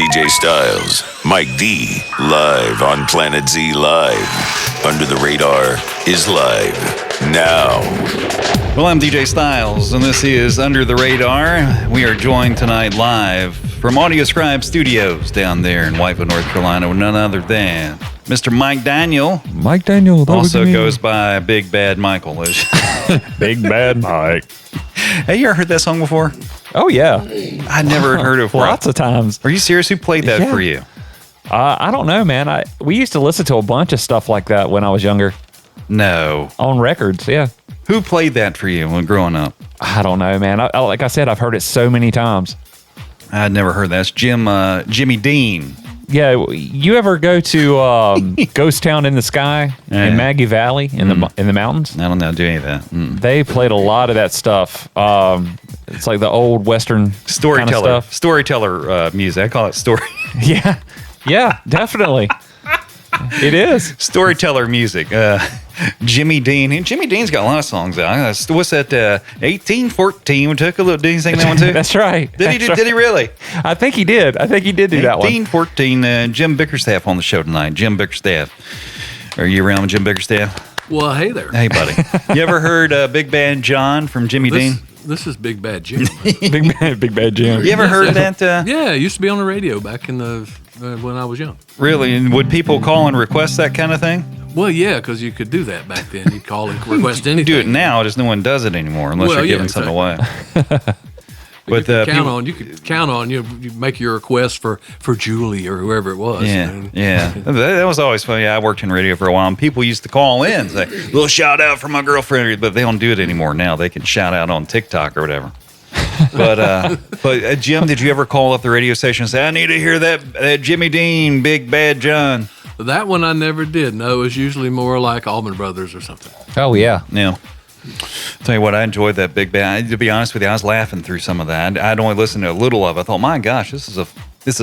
DJ Styles, Mike D, live on Planet Z Live. Under the Radar is live now. Well, I'm DJ Styles, and this is Under the Radar. We are joined tonight live from Audio Scribe Studios down there in Whitewood, North Carolina, with none other than Mr. Mike Daniel. Mike Daniel. Also goes by Big Bad Michael. Big Bad Mike. Hey, you ever heard that song before? Oh, yeah. I never heard it before. Lots of times. Are you serious? Who played that for you? I don't know, man. We used to listen to a bunch of stuff like that when I was younger. No. On records, yeah. Who played that for you when growing up? I don't know, man. Like I said, I've heard it so many times. I'd never heard that. It's Jimmy Dean. Yeah, you ever go to Ghost Town in the Sky in Maggie Valley in the mountains? I don't know how to do any of that. They played a lot of that stuff. It's like the old Western storyteller kind of stuff. Storyteller music. I call it story. Yeah, definitely. It is storyteller music. Jimmy Dean. And Jimmy Dean's got a lot of songs out. What's that? 1814. We took a little. Did he sing that one too? That's right. Did he really? I think he did. I think he did do that one. 1814. Jim Bickerstaff on the show tonight. Jim Bickerstaff. Are you around with Jim Bickerstaff? Well, hey there. Hey, buddy. You ever heard Big Bad John from Jimmy Dean? This is Big Bad Jim. Big Bad Jim. You ever heard that? Yeah, it used to be on the radio back in the when I was young. Really? And would people call and request that kind of thing? Well, yeah, because you could do that back then. You'd call and request anything. You do it now, just no one does it anymore unless you're giving something away. But you could count on you make your request for Julie or whoever it was. Yeah. That was always funny. I worked in radio for a while, and people used to call in and say, little shout out for my girlfriend, but they don't do it anymore now. They can shout out on TikTok or whatever. But Jim, did you ever call up the radio station and say, I need to hear that Jimmy Dean, Big Bad John? That one I never did. No, it was usually more like Allman Brothers or something. Oh, yeah. Yeah. Tell you what, I enjoyed that Big Bad. To be honest with you, I was laughing through some of that. I'd only listened to a little of it. I thought, my gosh, this is a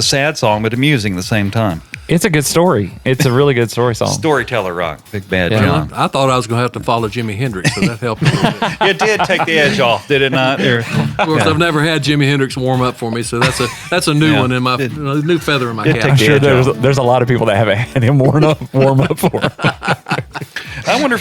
sad song, but amusing at the same time. It's a good story. It's a really good story song. Storyteller rock, Big Bad Yeah. John. I thought I was going to have to follow Jimi Hendrix, so that helped a little bit. It did take the edge off, did it not? Of course, I've never had Jimi Hendrix warm up for me, so that's a new one in my new feather in my cap. I'm sure there's a lot of people that haven't had him warm up for. I wonder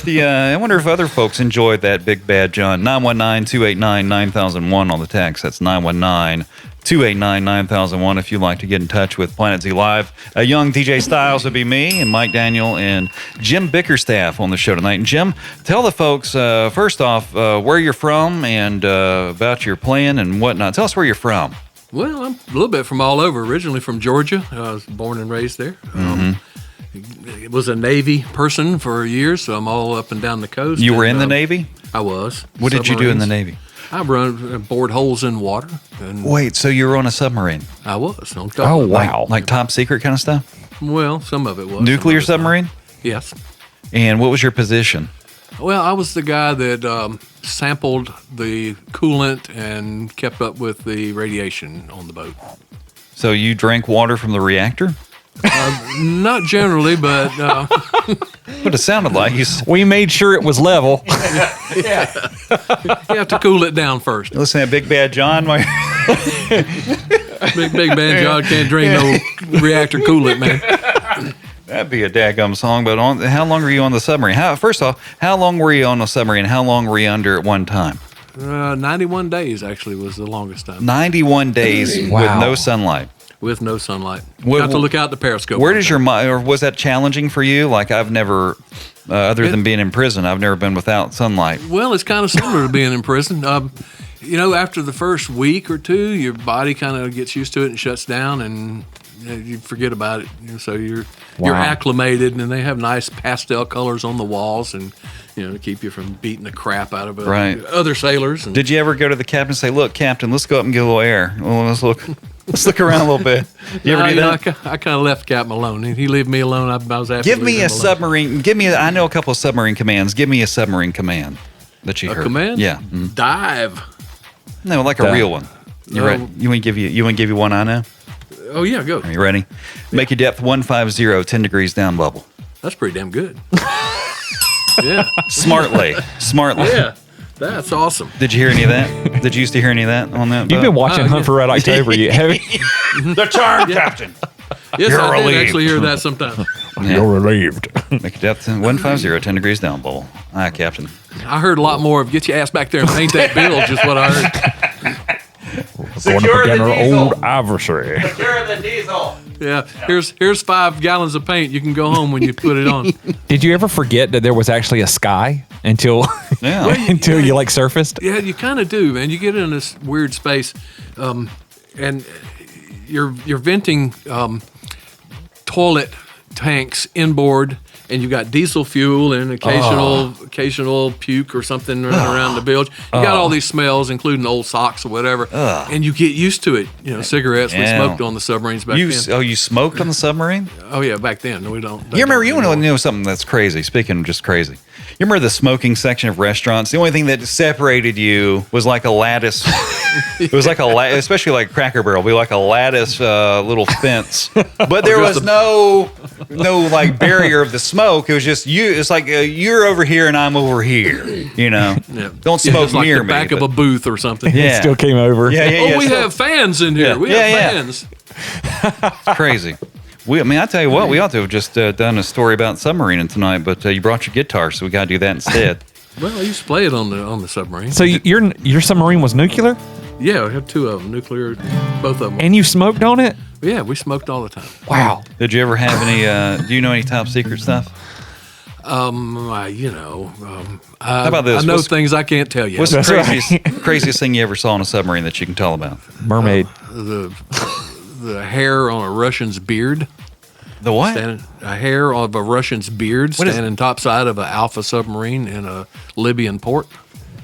if other folks enjoyed that Big Bad John. 919-289-9001 on the text. That's 919-289-9001 if you'd like to get in touch with Planet Z Live. A young DJ Styles would be me, and Mike Daniel and Jim Bickerstaff on the show tonight. And Jim, tell the folks, first off, where you're from and about your playing and whatnot. Tell us where you're from. Well, I'm a little bit from all over. Originally from Georgia. I was born and raised there. Was a Navy person for years, so I'm all up and down the coast. You were in the Navy? I was. What did you do in the Navy? I bored holes in water. And Wait, so you were on a submarine? I was. Oh, wow. Like top secret kind of stuff? Well, some of it was. Nuclear submarine? Yes. And what was your position? Well, I was the guy that sampled the coolant and kept up with the radiation on the boat. So you drank water from the reactor? Not generally, but... What it sounded like. We made sure it was level. Yeah. You have to cool it down first. Listen to that Big Bad John. Big Bad John can't drink no reactor coolant, man. That'd be a daggum song, but how long were you on the submarine? First off, how long were you on the submarine? How long were you under at one time? 91 days, actually, was the longest time. 91 days Wow. with no sunlight. With no sunlight. You have to look out the periscope. Where does your mind, or was that challenging for you? Like I've never, other than being in prison, I've never been without sunlight. Well, it's kind of similar to being in prison. After the first week or two, your body kind of gets used to it and shuts down, and you forget about it. So you're acclimated, and they have nice pastel colors on the walls, and to keep you from beating the crap out of other sailors. Did you ever go to the captain and say, "Look, Captain, let's go up and get a little air. Well, let's look around a little bit." You ever do that? I kind of left Captain alone. He left me alone. I was after. Give me a submarine. I know a couple of submarine commands. Give me a submarine command that you heard. A command? Yeah. Dive. No, like a real one. You ready? You want to give you one I know? Oh yeah, go. Are you ready? Make your depth 150, 10 degrees down bubble. That's pretty damn good. Yeah. Smartly. Yeah. That's awesome. Did you hear any of that? Did you used to hear any of that on that? You've been watching Hunt for Red October, have you? The charm, Captain. Yes, You're I did relieved. actually hear that sometime. You're relieved. Make it depth 150, 10 degrees down, Bubble. Aye, Captain. I heard a lot more of "Get your ass back there and paint that bill." Just what I heard. Going up against our old adversary. Secure the diesel. Yeah, here's 5 gallons of paint. You can go home when you put it on. Did you ever forget that there was actually a sky until Yeah. until you like surfaced? Yeah, you kind of do, man. You get in this weird space, and you're venting toilet tanks inboard, and you got diesel fuel and occasional puke or something running around the bilge. You got all these smells, including old socks or whatever, and you get used to it. You know, cigarettes we Yeah. smoked on the submarines back then. You smoked on the submarine? Oh yeah, back then. No, we don't. You remember, you want to know something that's crazy? Speaking of just crazy. You remember the smoking section of restaurants? The only thing that separated you was like a lattice. It was like especially like Cracker Barrel, be like a lattice little fence. But there was no like barrier of the smoke. It was just you. It's like you're over here and I'm over here. You know, Yeah. Don't Yeah, smoke it's like near the me. back of a booth or something. Yeah. It still came over. Yeah. We so- have fans in here. Yeah. We Yeah, have yeah. fans. crazy. I tell you what, we ought to have just done a story about submarining tonight, but you brought your guitar, so we got to do that instead. Well, I used to play it on the submarine. So your submarine was nuclear, Yeah, we had 2 of them, nuclear, both of them. and you smoked on it? Yeah, we smoked all the time. Wow. Did you ever have any? Do you know any top secret stuff? How about this? I know What's- things I can't tell you. What's the That's craziest thing you ever saw on a submarine that you can tell about? Mermaid. The hair on a Russian's beard? The what? A hair of a Russian's beard What is- standing topside of an Alpha submarine in a Libyan port.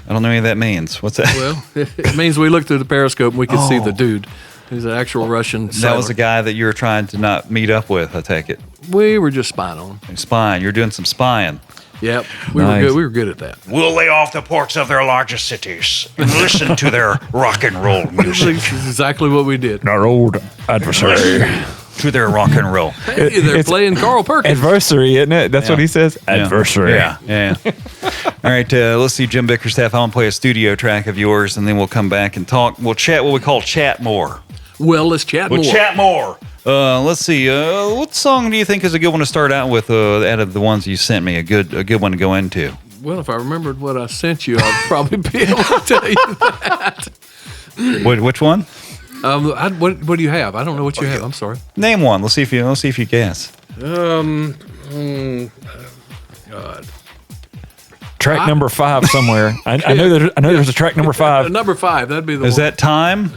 I don't know what that means. What's that? Well, it means we looked through the periscope and we could see the dude. He's an actual Russian That sailor. was the guy that you were trying to not meet up with, I take it. We were just spying on him. Spying. You're doing some spying. Yep, we Nice. were good. We were good at that. We'll lay off the ports of their largest cities and listen to their rock and roll music. This is exactly what we did. Our old adversary. To their rock and roll. Hey, they're It's- playing Carl Perkins. Adversary, isn't it? That's what he says. Adversary. Yeah. All right, let's see, Jim Bickerstaff. I want to play a studio track of yours, and then we'll come back and talk. We'll chat what we call chat more. Well, let's chat We'll more. chat more. Let's see. What song do you think is a good one to start out with out of the ones you sent me? A good one to go into. Well, if I remembered what I sent you, I'd probably be able to tell you that. Which one? What do you have? I don't know what you have. I'm sorry. Name one. Let's see if you guess. God. Track number 5 somewhere. I know there's a track number 5. Number 5. That'd be the Is one. that Time?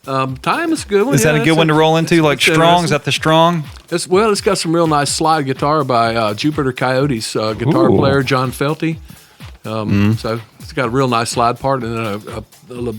Time is a good one. Is that a good one to roll into? Like Strong? Is that the Strong? It's got some real nice slide guitar by Jupiter Coyote's guitar Ooh. player John Felty. So it's got a real nice slide part, and then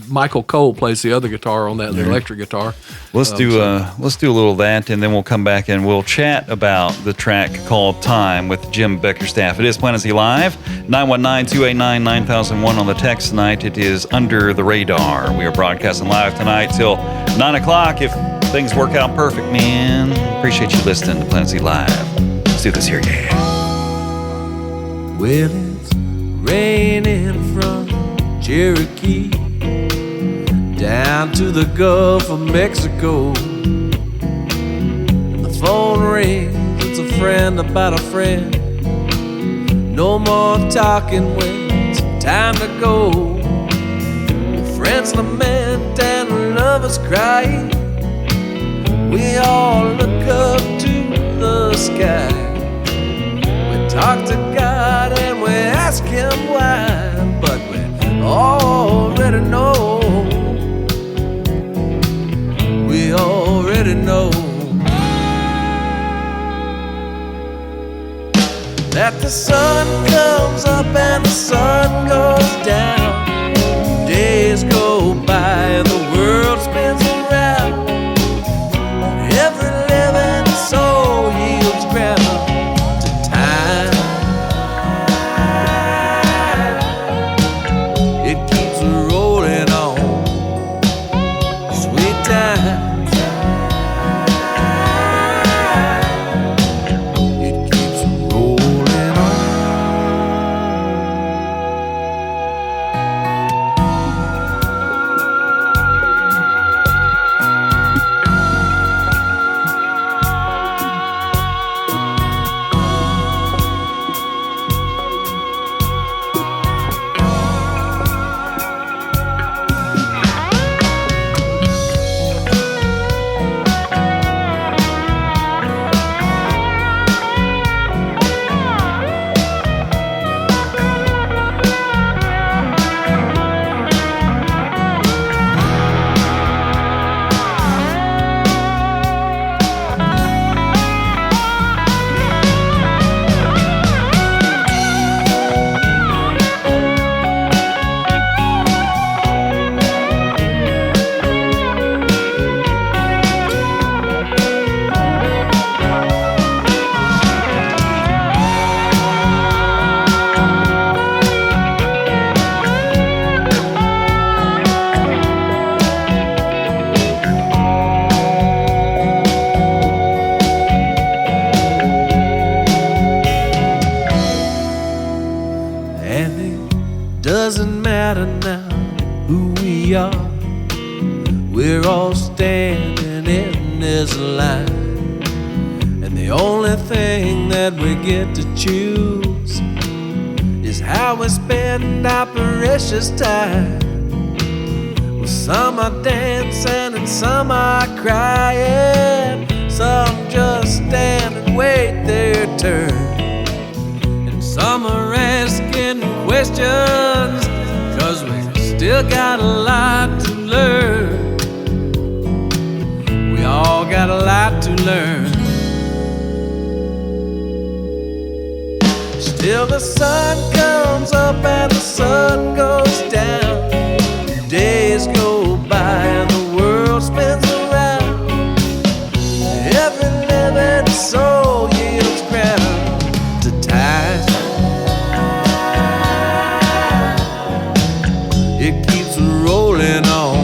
Michael Cole plays the other guitar on that, the electric guitar. Let's do a little of that, and then we'll come back and we'll chat about the track called Time with Jim Bickerstaff. It is Planet Z Live, 919-289-9001 on the text tonight. It is Under the Radar. We are broadcasting live tonight till 9 o'clock if things work out perfect, man. Appreciate you listening to Planet Z Live. Let's do this here, yeah. Well, it's raining from Cherokee down to the Gulf of Mexico. And the phone rings, it's a friend about a friend. No more talking when it's time to go. Friends lament and lovers cry. We all look up to the sky. We talk to God and we ask Him why, but we already know. We already know that the sun comes up and the sun goes down. Days go by and the world spins around. Every living soul yields ground to time. It keeps rolling on, sweet time. It keeps rolling on. is a lie. And the only thing that we get to choose is how we spend our precious time. Well, some are dancing and some are crying. Some just stand and wait their turn. And some are asking questions, 'cause we still got a lot to learn. We all got a lot to learn. Still the sun comes up and the sun goes down. Days go by and the world spins around. Every living soul yields gratitude. It keeps rolling on,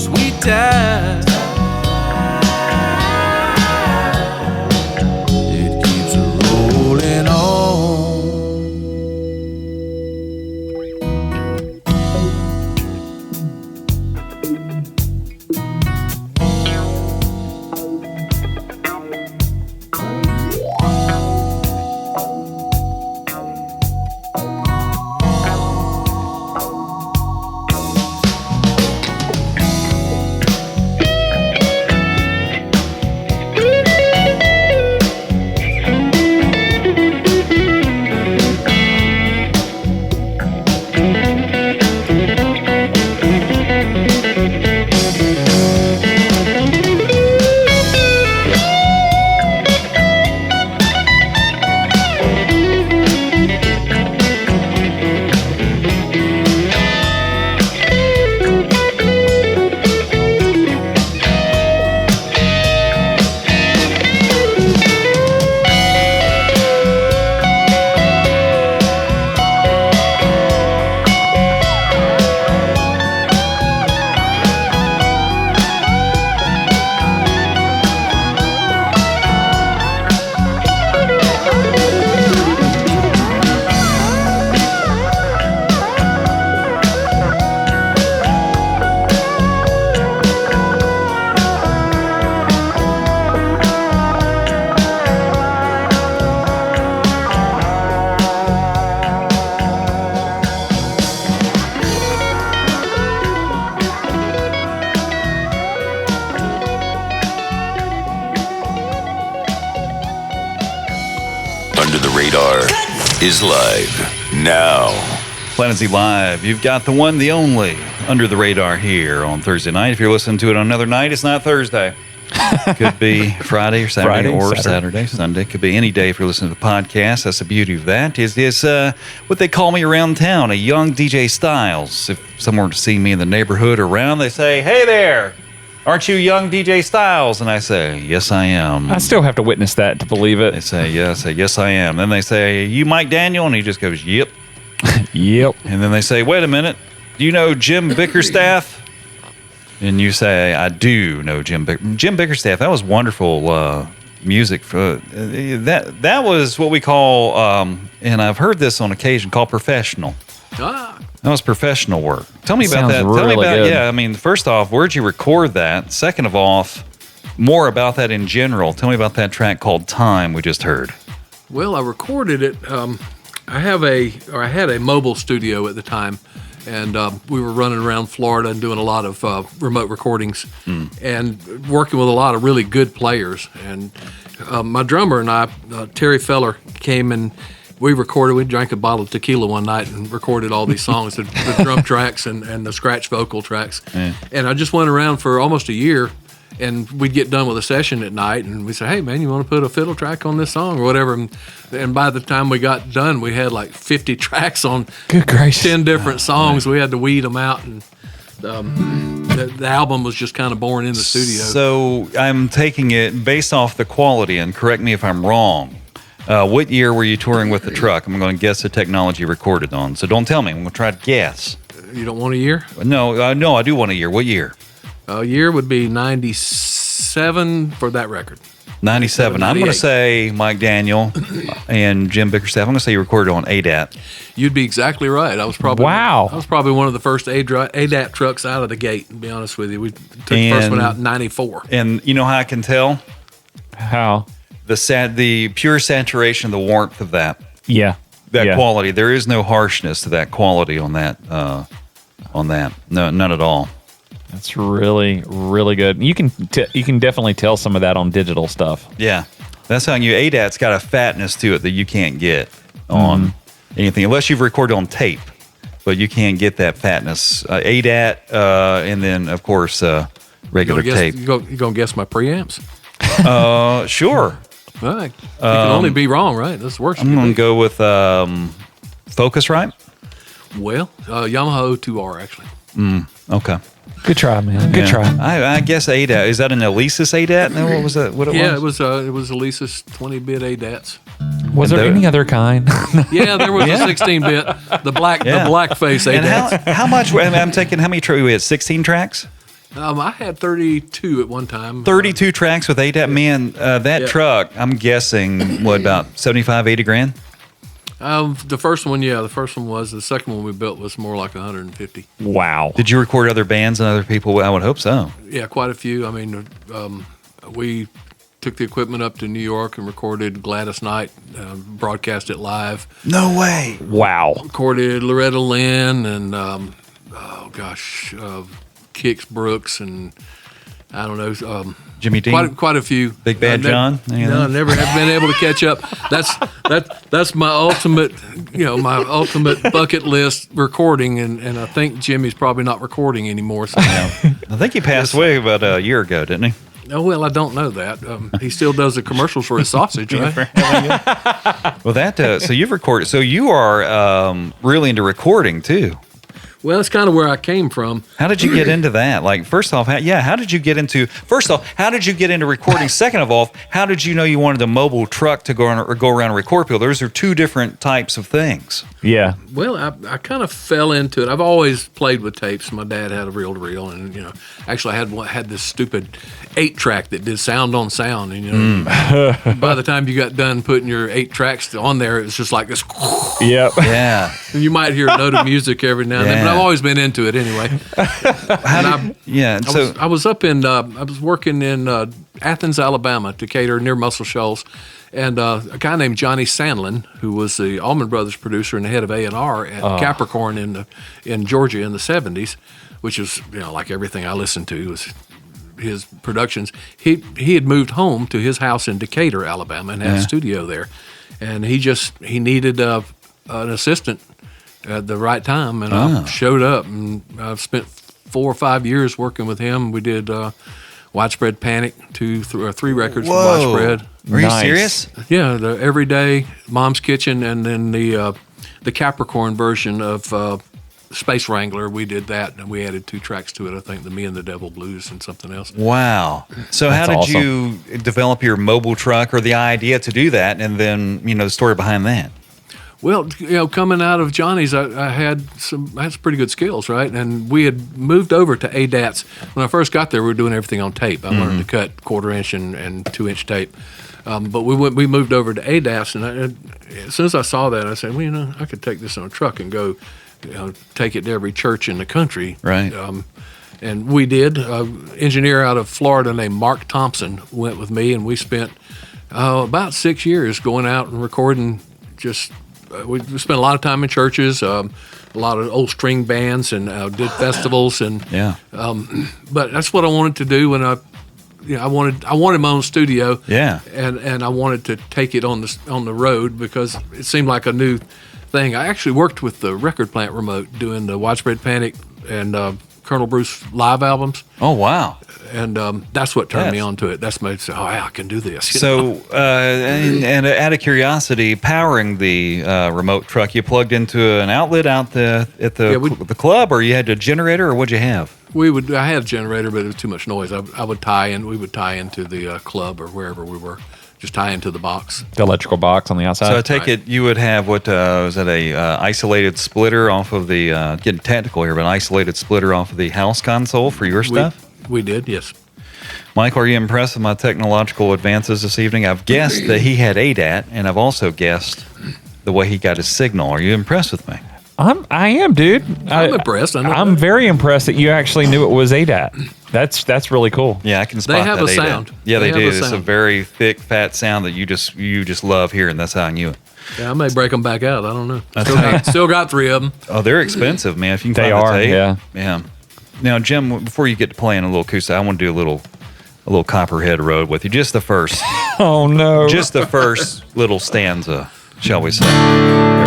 sweet time. It keeps rolling on. Under the Radar is live now. Planet Z Live, you've got the one, the only, Under the Radar here on Thursday night. If you're listening to it on another night, it's not Thursday. Could be Friday or Saturday or Saturday, Sunday. Could be any day if you're listening to the podcast. That's the beauty of that. Is what they call me around town, a young DJ Styles. If someone were to see me in the neighborhood or around, they say, "Hey there, aren't you young DJ Styles?" And I say, "Yes, I am." I still have to witness that to believe They it. say, "Yes, I am." Then they say, "You Mike Daniel?" And he just goes, "Yep." Yep. And then they say, "Wait a minute, do you know Jim Bickerstaff?" And you say, "I do know Jim Bickerstaff." That was wonderful music. For that was what we call, and I've heard this on occasion, called professional. Ah, That was professional work. Tell me about Sounds that. Tell really me about good. yeah. I mean, first off, where'd you record that? Second of all, more about that in general. Tell me about that track called "Time" we just heard. well, I recorded it. I had a mobile studio at the time, and we were running around Florida and doing a lot of remote recordings and working with a lot of really good players. And my drummer and I, Terry Feller, came and we recorded. We drank a bottle of tequila one night and recorded all these songs, the drum tracks and the scratch vocal tracks. And I just went around for almost a year. And we'd get done with a session at night, and we'd say, "Hey, man, you want to put a fiddle track on this song or whatever?" And by the time we got done, we had like 50 tracks on Good gracious. 10 different songs. We had to weed them out, and the album was just kind of born in the studio. So I'm taking it based off the quality, and correct me if I'm wrong. What year were you touring with the truck? I'm going to guess the technology recorded on. So don't tell me. I'm going to try to guess. You don't want a year? No, I do want a year. What year? A year would be 96. 97 for that record. 97. I'm going to say Mike Daniel and Jim Bickerstaff. I'm going to say you recorded on ADAT. You'd be exactly right. I was probably one of the first ADAT trucks out of the gate, to be honest with you. We took the first one out in 94. And you know how I can tell? How? The pure saturation of the warmth of that. Yeah. That quality. There is no harshness to that quality on that. No, none at all. That's really, really good. You can definitely tell some of that on digital stuff. Yeah. That's how ADAT's got a fatness to it that you can't get on anything, unless you've recorded on tape. But you can't get that fatness. ADAT, and then, of course, regular tape. You going to guess my preamps? Sure. All right. You can only be wrong, right? That's worse. I'm going to go with Focusrite. Well, Yamaha 2R, actually. Okay. Good try, man. Good try. I guess ADAT. Is that an Alesis ADAT? No, what was that? What it was? Yeah, it was Alesis 20-bit ADATs. Was there any other kind? Yeah, there was a 16-bit, the blackface ADATs. And how much? I'm taking how many tracks? We had 16 tracks. I had 32 at one time. 32 tracks with ADAT. Man, that truck. I'm guessing what, about 75, 80 grand. The first one was. The second one we built was more like 150. Wow. Did you record other bands and other people? I would hope so. Yeah, quite a few. I mean, we took the equipment up to New York and recorded Gladys Knight, broadcast it live. No way. Wow. Recorded Loretta Lynn and Kix Brooks and I don't know. Jimmy Dean. Quite a few. Big Bad John. No, I never have been able to catch up. That's my ultimate, my ultimate bucket list recording, and I think Jimmy's probably not recording anymore. So I think he passed away about a year ago, didn't he? Oh, well, I don't know that. He still does the commercials for his sausage, right? Well, so you've recorded. So you are really into recording too. Well, that's kind of where I came from. How did you get into that? Like, first off, how did you get into recording? Second of all, how did you know you wanted a mobile truck to go around and record people? Those are two different types of things. Yeah. Well, I kind of fell into it. I've always played with tapes. My dad had a reel-to-reel, and actually I had this stupid 8-track that did sound on sound. And by the time you got done putting your 8 tracks on there, it was just like this. Yep. Yeah. And you might hear a note of music every now and then, but I've always been into it anyway. I was working in Athens, Alabama, Decatur, near Muscle Shoals, and a guy named Johnny Sandlin, who was the Allman Brothers producer and the head of A&R at Capricorn in Georgia in the 70s, which is like everything I listened to was his productions. He had moved home to his house in Decatur, Alabama, and had a studio there, and he needed an assistant at the right time, and I showed up, and I've spent 4 or 5 years working with him. We did Widespread Panic, 3 records for Widespread. Are you serious? Yeah, the Everyday, Mom's Kitchen, and then the Capricorn version of Space Wrangler. We did that, and we added 2 tracks to it. I think the Me and the Devil Blues and something else. Wow! So how did you develop your mobile truck, or the idea to do that, and then the story behind that? Well, coming out of Johnny's, I had some pretty good skills, right? And we had moved over to ADATs. When I first got there, we were doing everything on tape. I learned to cut 1/4-inch and 2-inch tape. But we moved over to ADATs, and as soon as I saw that, I said, well, I could take this on a truck and go, take it to every church in the country. Right. And we did. An engineer out of Florida named Mark Thompson went with me, and we spent about 6 years going out and recording just. We spent a lot of time in churches, a lot of old string bands, and did festivals. And but that's what I wanted to do when I wanted my own studio. Yeah. And I wanted to take it on the road because it seemed like a new thing. I actually worked with the record plant remote doing the Widespread Panic and Colonel Bruce live albums. Oh, wow. And that's what turned me on to it. That's made me say, I can do this. So, and out of curiosity, powering the remote truck, you plugged into an outlet at the club, or you had a generator, or what'd you have? I had a generator, but it was too much noise. We would tie into the club or wherever we were. Just tie into the box. The electrical box on the outside. So I take it you would have was that a isolated splitter off of the getting technical here, but an isolated splitter off of the house console for your stuff? We did, yes. Michael, are you impressed with my technological advances this evening? I've guessed that he had ADAT, and I've also guessed the way he got his signal. Are you impressed with me? I am, dude. I'm impressed. I'm very impressed that you actually knew it was ADAT. That's really cool. Yeah, I can spot They have that a ADAT. sound. Yeah, they They do. have a It's a sound. very thick, fat sound that you just love hearing. That's how I knew it. Yeah, I may break them back out. I don't know. That's Still got 3 of them. Oh, they're expensive, man. If you can They find the are, tape. yeah. Yeah. Now, Jim, before you get to playing a little acoustic, I want to do a little Copperhead Road with you. Just the first, Oh no. just the first little stanza, shall we say? There we go.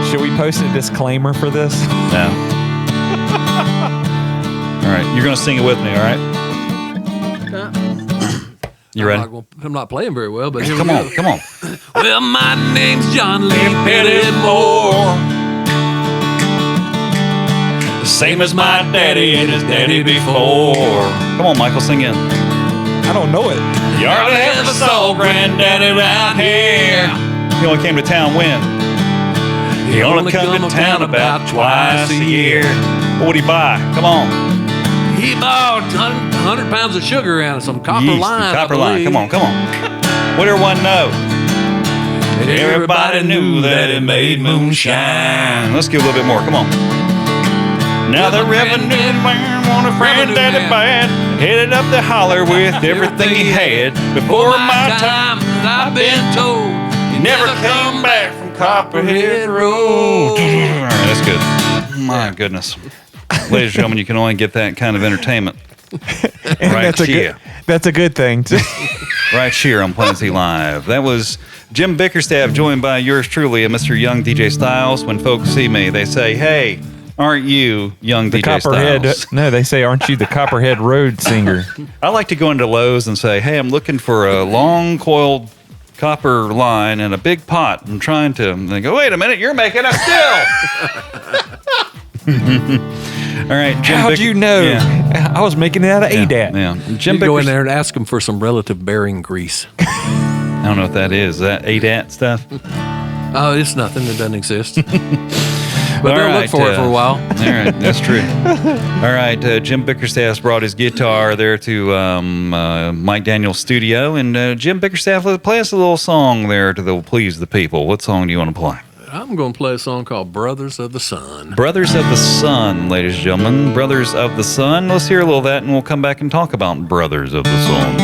Should we post a disclaimer for this? No. All right, you're gonna sing it with me. All right. You ready? I'm not playing very well, but here Come we on, go. come on. Well, my name's John Lee Pettymore. The same as my daddy and his daddy before. Come on, Michael, sing in. I don't know it. You hardly ever saw Granddaddy around here. He only came to town when? He only come to town about twice a year. What'd he buy? Come on. He bought 100 pounds of sugar and some copper Yeast and line. Copper line. Come on, come on. What did everyone know? Everybody knew that it made moonshine. Let's give a little bit more. Come on. Now the revenue man wanted Granddaddy bad. Headed up the holler with everything he had. Before my time, I've been told he never came back from Copperhead Road. That's good. My goodness. Ladies and gentlemen, you can only get that kind of entertainment right here. That's a good thing. Too. Right here on Planet Z Live. That was Jim Bickerstaff, joined by yours truly, and Mr. Young DJ Styles. When folks see me, they say, "Hey, aren't you Young The DJ Copperhead. Styles?" No, they say, "Aren't you the Copperhead Road singer?" I like to go into Lowe's and say, "Hey, I'm looking for a long coiled copper line and a big pot. I'm trying to." And they go, "Wait a minute, you're making a still." All right, Jim. How'd you know? Yeah. I was making it out of ADAT. Yeah. Jim You go in Bickerstaff. there and ask him for some relative bearing grease. I don't know what that is. Is that ADAT stuff? Oh, it's nothing. It doesn't exist. But All they'll right, look for it for a while. All right, that's true. All right, Jim Bickerstaff brought his guitar there to Mike Daniels' studio, and Jim Bickerstaff, play us a little song there to please the people. What song do you want to play? I'm going to play a song called Brothers of the Sun. Brothers of the Sun, ladies and gentlemen. Brothers of the Sun. Let's hear a little of that, and we'll come back and talk about Brothers of the Sun.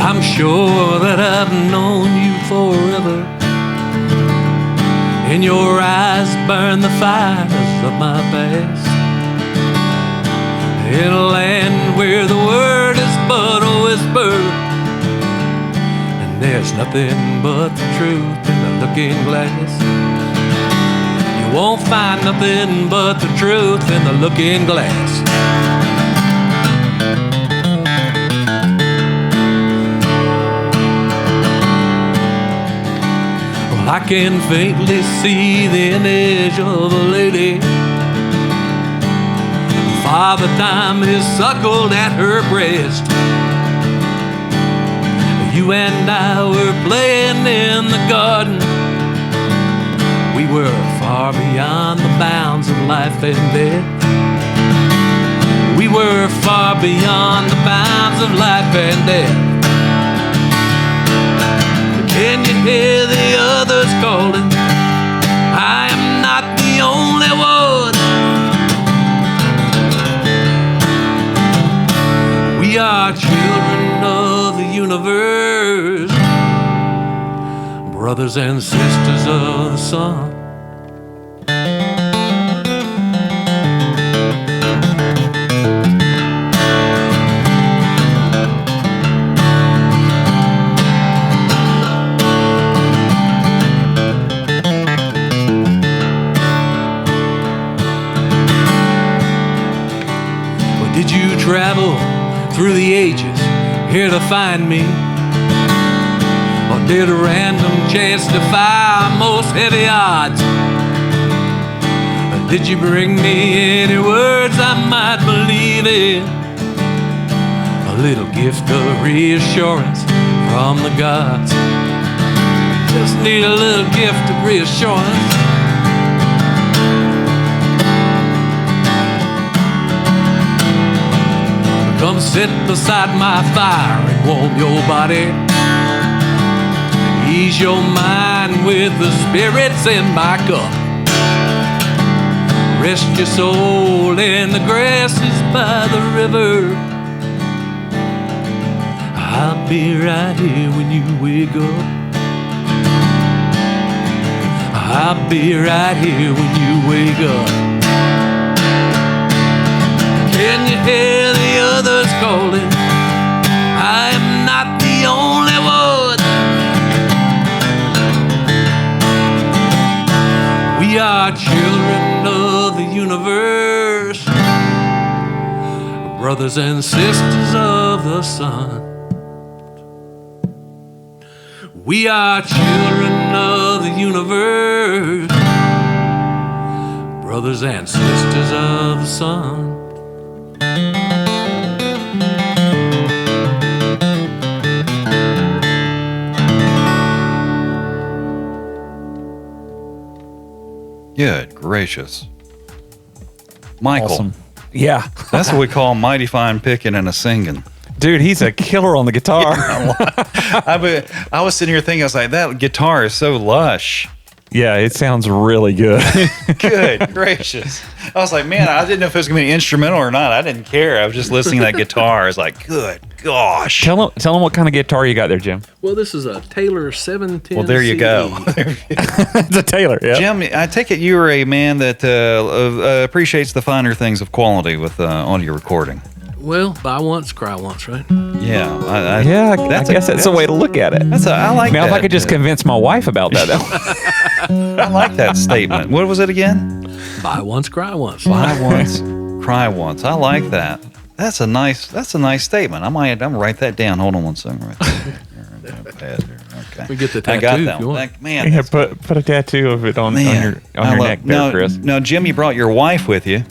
I'm sure that I've known you forever. In your eyes burn the fires of my past. In a land where the word is but a whisper, and there's nothing but the truth in the looking glass. You won't find nothing but the truth in the looking glass. I can faintly see the image of a lady. Father Time is suckled at her breast. You and I were playing in the garden. We were far beyond the bounds of life and death. We were far beyond the bounds of life and death. Can you hear the others calling? I am not the only one. We are children of the universe. brothers and sisters of the sun. Did you travel through the ages here to find me? Or did a random chance defy most heavy odds? Or did you bring me any words I might believe in? A little gift of reassurance from the gods. Just need a little gift of reassurance. Come sit beside my fire and warm your body. Ease your mind with the spirits in my cup. Rest your soul in the grasses by the river. I'll be right here when you wake up. I'll be right here when you wake up. Can you hear the others calling? I am not the only one. We are children of the universe, brothers and sisters of the sun. We are children of the universe, brothers and sisters of the sun. Good gracious. Michael. Awesome. Yeah. That's what we call mighty fine picking and a singing. Dude, he's a killer on the guitar. I was sitting here thinking, I was like, that guitar is so lush. Yeah, it sounds really good. Good gracious. I was like, man, I didn't know if it was going to be instrumental or not. I didn't care. I was just listening to that guitar. I was like, good gosh. Tell him what kind of guitar you got there, Jim. Well, this is a Taylor 710. Well, there you go. It's a Taylor, yeah. Jim, I take it you're a man that appreciates the finer things of quality with audio recording. Well, buy once, cry once, right? Yeah. I guess that's the way to look at it. I like now, that. if I could just convince my wife about that, though. I like that statement. What was it again? Buy once, cry once. Buy once, cry once. I like that. That's a nice statement. I'm gonna write that down. Hold on one second. Right there. Okay. We get the tattoo I got if that you one. want. Man, Yeah, put a tattoo of it on your neck there, Chris. Now, Jim, you brought your wife with you.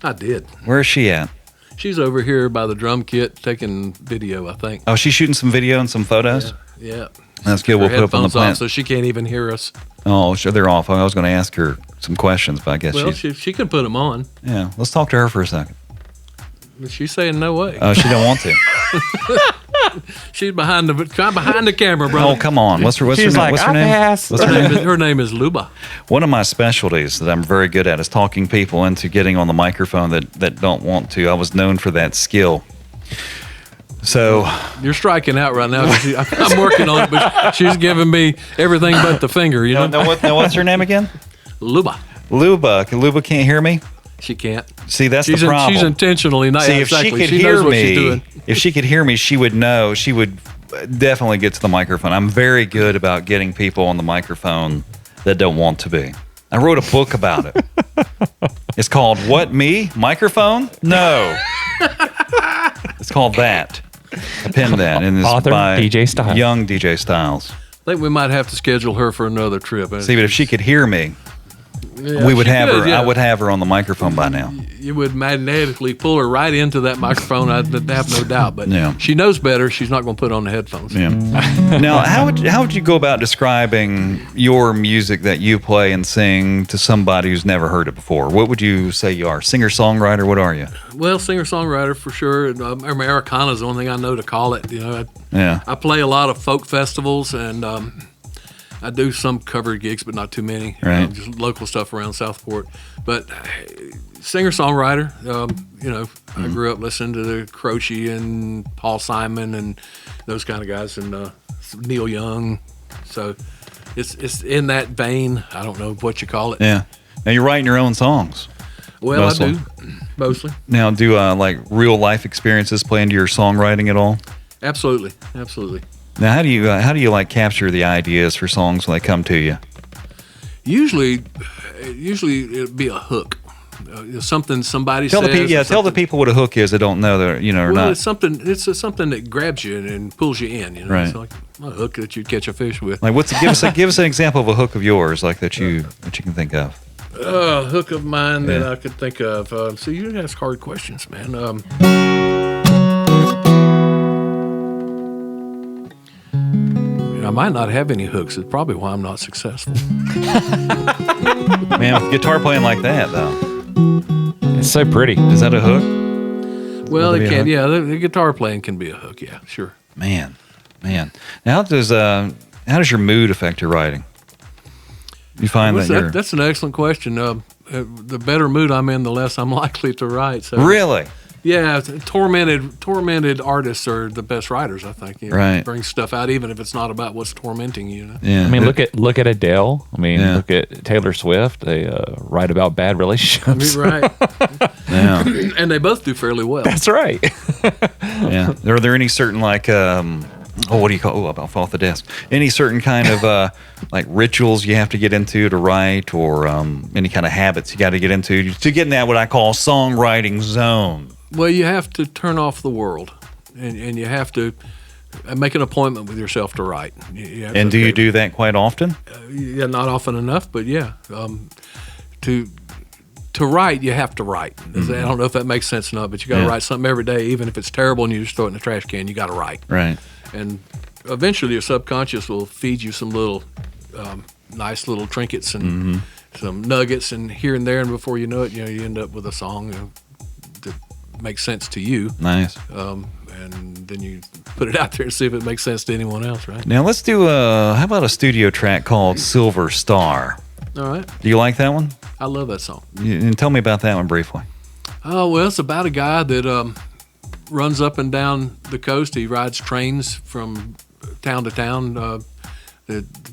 I did. Where is she at? She's over here by the drum kit taking video, I think. Oh, she's shooting some video and some photos? Yeah. That's good. We'll Her put up on the headphones plan. off, so she can't even hear us. Oh, sure, they're off. I was going to ask her some questions, but I guess Well, she's... she can put them on. Yeah, let's talk to her for a second. But she's saying no way. Oh, she don't want to. She's behind the camera, bro. Oh, come on. What's her She's name? like, What's her I name? pass. What's her name? Her name is Luba. One of my specialties that I'm very good at is talking people into getting on the microphone that don't want to. I was known for that skill. So You're striking out right now. I'm working on it, but she's giving me everything but the finger, you know? now what's her name again? Luba. Luba. Luba can't hear me? She can't. See, that's She's the problem. She's intentionally not. See, exactly. if she could she hear knows what she's me, doing. if she could hear me, she would know. She would definitely get to the microphone. I'm very good about getting people on the microphone that don't want to be. I wrote a book about it. It's called What Me? Microphone? No. It's called that. I pinned that. And it's Author, by DJ Styles. Young DJ Styles. I think we might have to schedule her for another trip. See, but if she could hear me, Yeah, we would she have could, her. yeah. I would have her on the microphone by now. You would magnetically pull her right into that microphone. I have no doubt. But Yeah. she knows better. She's not going to put on the headphones. Yeah. Now, how would you go about describing your music that you play and sing to somebody who's never heard it before? What would you say you are? Singer songwriter? What are you? Well, singer-songwriter for sure. Americana is the only thing I know to call it. You know, Yeah. I play a lot of folk festivals and I do some cover gigs, but not too many. Right. Just local stuff around Southport. But singer-songwriter, I grew up listening to the Croce and Paul Simon and those kind of guys and Neil Young. So it's in that vein. I don't know what you call it. Yeah. Now you're writing your own songs. Well, Mostly. I do mostly. Now, do like real life experiences play into your songwriting at all? Absolutely. Now, how do you like capture the ideas for songs when they come to you? Usually it'd be a hook. Something somebody Tell says. tell the people what a hook is that don't know that or Well, not. it's something that grabs you and pulls you in. You know, Right. It's like a hook that you'd catch a fish with. Like give us an example of a hook of yours, like that you can think of. A hook of mine that Yeah. I could think of. So you ask hard questions, man. I might not have any hooks. It's probably why I'm not successful. Man, with guitar playing like that though, It's so pretty. is that a hook? Well, Would it it be a can. hook? Yeah, the guitar playing can be a hook. Yeah, sure. Man. Now how does your mood affect your writing? You find that That's an excellent question. The better mood I'm in, the less I'm likely to write. So really? yeah, tormented artists are the best writers, I think. You know, Right. bring stuff out even if it's not about what's tormenting you. You know? Yeah. I mean, look at Adele. I mean, Yeah. look at Taylor Swift. They write about bad relationships. Right. Yeah. And they both do fairly well. That's right. Yeah. Are there any certain like what do you call? Oh, I'll fall off the desk. Any certain kind of like rituals you have to get into to write, or any kind of habits you got to get into to get in that what I call songwriting zone? Well, you have to turn off the world, and you have to make an appointment with yourself to write. You have And to- do you do that quite often? Yeah, not often enough, but yeah. To write, you have to write. I don't know if that makes sense or not, but you got to Yeah. write something every day, even if it's terrible and you just throw it in the trash can. You got to write, Right. and eventually your subconscious will feed you some little nice little trinkets and some nuggets and here and there, and before you know it, you end up with a song that makes sense to you. Nice. And then you put it out there and see if it makes sense to anyone else, right? Now let's do how about a studio track called Silver Star? All right. Do you like that one? I love that song. And tell me about that one briefly. Oh, well, it's about a guy that runs up and down the coast. He rides trains from town to town,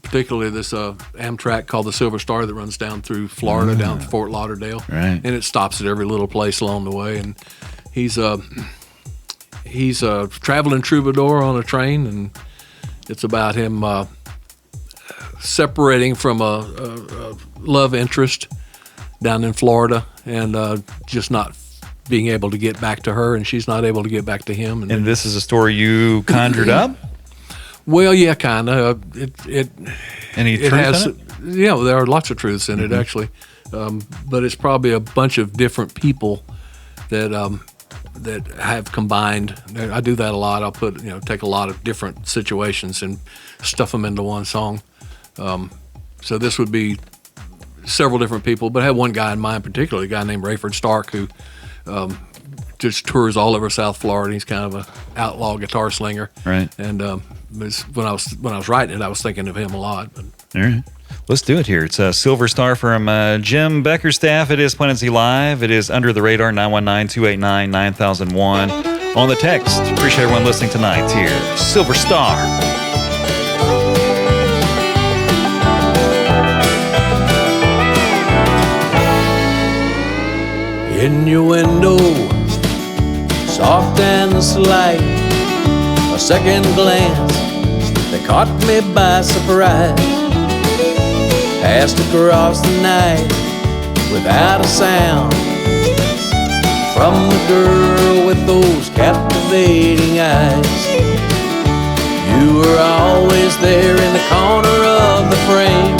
particularly this Amtrak called the Silver Star that runs down through Florida, down to Fort Lauderdale. Right. And it stops at every little place along the way. And he's a traveling troubadour on a train, and it's about him separating from a love interest down in Florida and just not being able to get back to her, and she's not able to get back to him. And this is a story you conjured up? Well, yeah, kind of. Any It truth has, in it? yeah, there are lots of truths in it actually, but it's probably a bunch of different people that have combined. I do that a lot. I'll take a lot of different situations and stuff them into one song. So this would be several different people, but I have one guy in mind, particularly a guy named Rayford Stark, who just tours all over South Florida. He's kind of an outlaw guitar slinger, Right. And when I was writing it, I was thinking of him a lot. But All right. Let's do it here. It's a Silver Star from Jim Bickerstaff. It is Planet Z Live. It is Under the Radar, 919-289-9001. On the text. Appreciate everyone listening tonight. It's here. Silver Star. Innuendo, soft and slight, a second glance that caught me by surprise. Passed across the night without a sound from the girl with those captivating eyes. You were always there in the corner of the frame,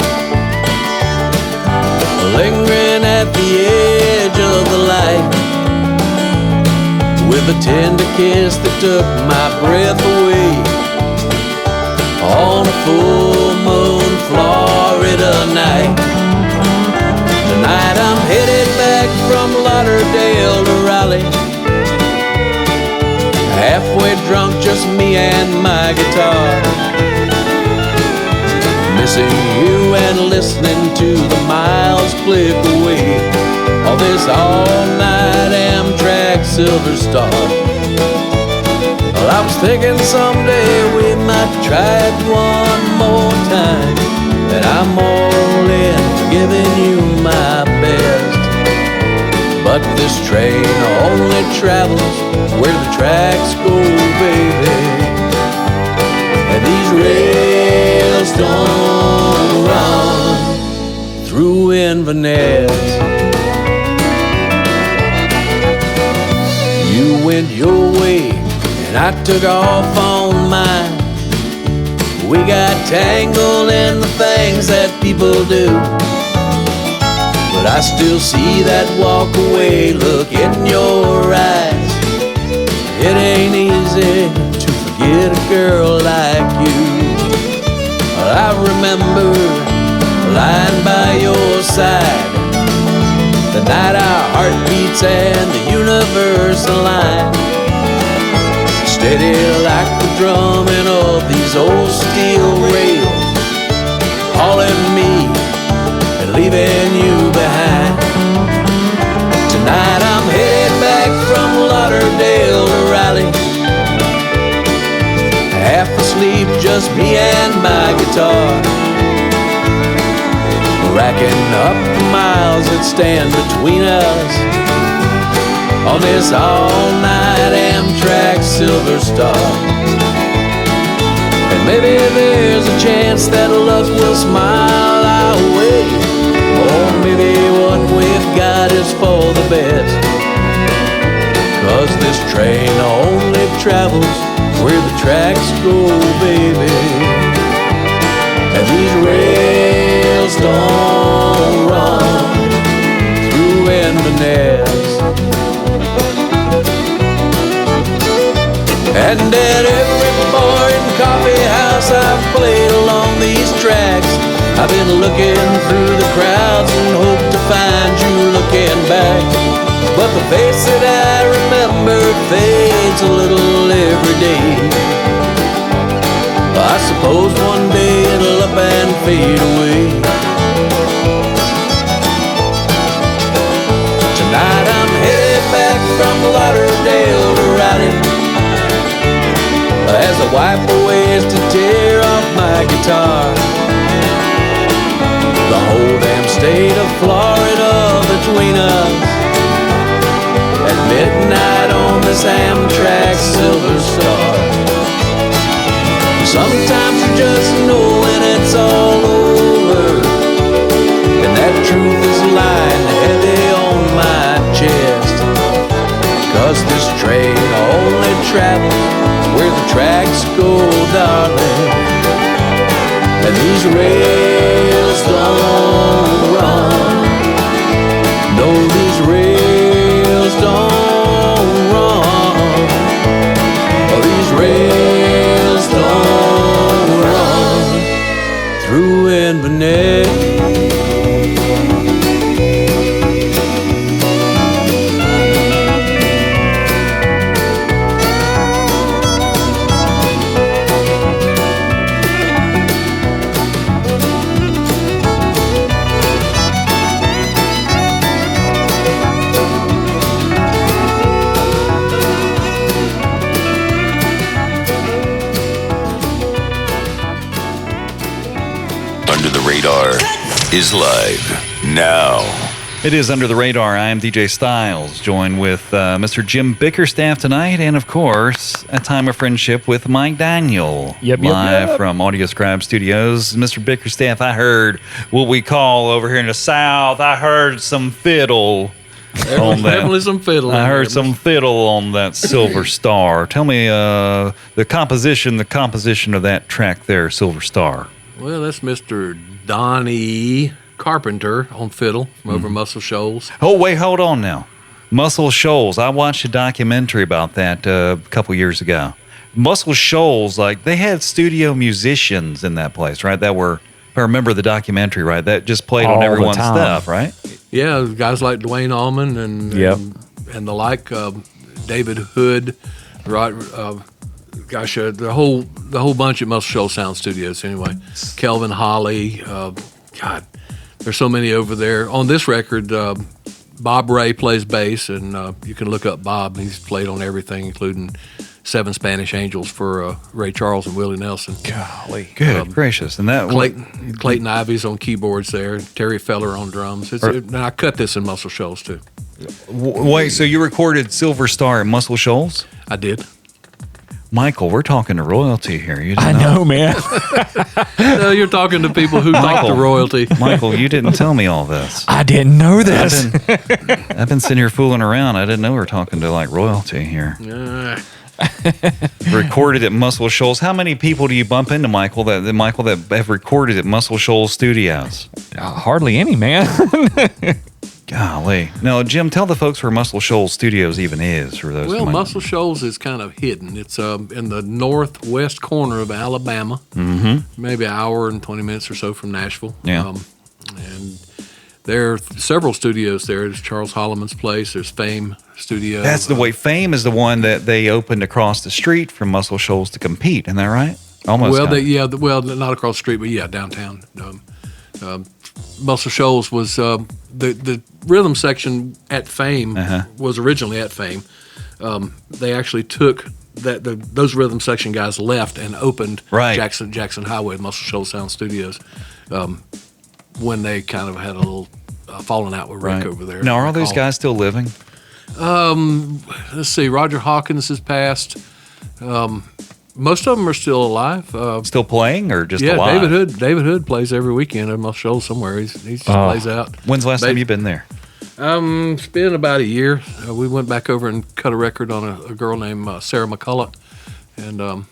lingering at the edge of the light, with a tender kiss that took my breath away, on a full moon Florida night. Tonight I'm headed back from Lauderdale to Raleigh, halfway drunk, just me and my guitar, missing you and listening to the miles click away on this all-night Amtrak Silver Star. Well, I was thinking someday we might try it one more time, this train only travels where the tracks go, baby. And these rails don't run through Inverness. You went your way and I took off on mine. We got tangled in the things that people do, but I still see that walk away look in your eyes. It ain't easy to forget a girl like you. I remember lying by your side the night our heartbeats and the universe aligned. Steady like the drumming of these old steel rails, hauling me and leaving you behind. Tonight I'm headed back from Lauderdale to Raleigh, half asleep, just me and my guitar, racking up the miles that stand between us on this all-night Amtrak Silver Star. And maybe there's a chance that luck will smile our way, or maybe what we've got is for the best. 'Cause this train only travels where the tracks go, baby. And these rails don't run through Inverness. And at every bar and coffee house I've played along these tracks, I've been looking through the crowds and hope to find you looking back. But the face that I remember fades a little every day. I suppose one day it'll up and fade away. Tonight I'm headed back from Lauderdale to Raleigh, as I wipe away to tear off my guitar. The whole damn state of Florida between us, at midnight on this Amtrak Silver Star. Sometimes you just know when it's all over, and that truth is lying heavy on my chest. 'Cause this train only travels where the tracks go, darling. And these rails don't run. No, these rails don't run. Oh, these rails don't run through Inverness. Under the Radar is live now. It is Under the Radar. I am DJ Styles, joined with Mr. Jim Bickerstaff tonight, and of course, A Time of Friendship with Mike Daniel. Live from Audio Scribe Studios. Mr. Bickerstaff, I heard what we call over here in the South, I heard some fiddle. Definitely some fiddle. I heard some fiddle on that Silver Star. Tell me the composition of that track there, Silver Star. Well, that's Mr. Donnie Carpenter on fiddle from over Muscle Shoals. Oh, wait, hold on now. Muscle Shoals. I watched a documentary about that a couple years ago. Muscle Shoals, like, they had studio musicians in that place, right? That were, if I remember the documentary, right? That just played on everyone's stuff, right? Yeah, guys like Dwayne Allman and the like, David Hood, right? Gosh, the whole bunch at Muscle Shoals Sound Studios. Anyway, Kelvin Holly. God, there's so many over there. On this record, Bob Ray plays bass, and you can look up Bob. He's played on everything, including 7 Spanish Angels for Ray Charles and Willie Nelson. Golly, good gracious! And that Clayton Ivy's on keyboards there. Terry Feller on drums. And I cut this in Muscle Shoals too. Wait, so you recorded Silver Star at Muscle Shoals? I did. Michael, we're talking to royalty here. You I didn't know, man. No, you're talking to people who talk to royalty. Michael, you didn't tell me all this. I didn't know this. I've been sitting here fooling around. I didn't know we were talking to like royalty here. Recorded at Muscle Shoals. How many people do you bump into, Michael, that have recorded at Muscle Shoals Studios? Hardly any, man. Golly. No, Jim, tell the folks where Muscle Shoals Studios even is for those. Well, who might Muscle Shoals is kind of hidden. It's in the northwest corner of Alabama, maybe an hour and 20 minutes or so from Nashville. Yeah. And there are several studios there. There's Charles Holloman's place. There's Fame Studio. That's the way. Fame is the one that they opened across the street from Muscle Shoals to compete. Isn't that right? Almost. Well, not across the street, but yeah, downtown. Muscle Shoals was the rhythm section at Fame was originally at Fame. They actually took those rhythm section guys left and opened Jackson Highway, Muscle Shoals Sound Studios, when they kind of had a little falling out with Rick over there. Now, are all those guys still living? Let's see. Roger Hawkins has passed. Most of them are still alive. Still playing or just yeah, alive? David Hood plays every weekend at Muscle Shoals somewhere. He just plays out. When's the last time you've been there? It's been about a year. We went back over and cut a record on a girl named Sarah McCullough. And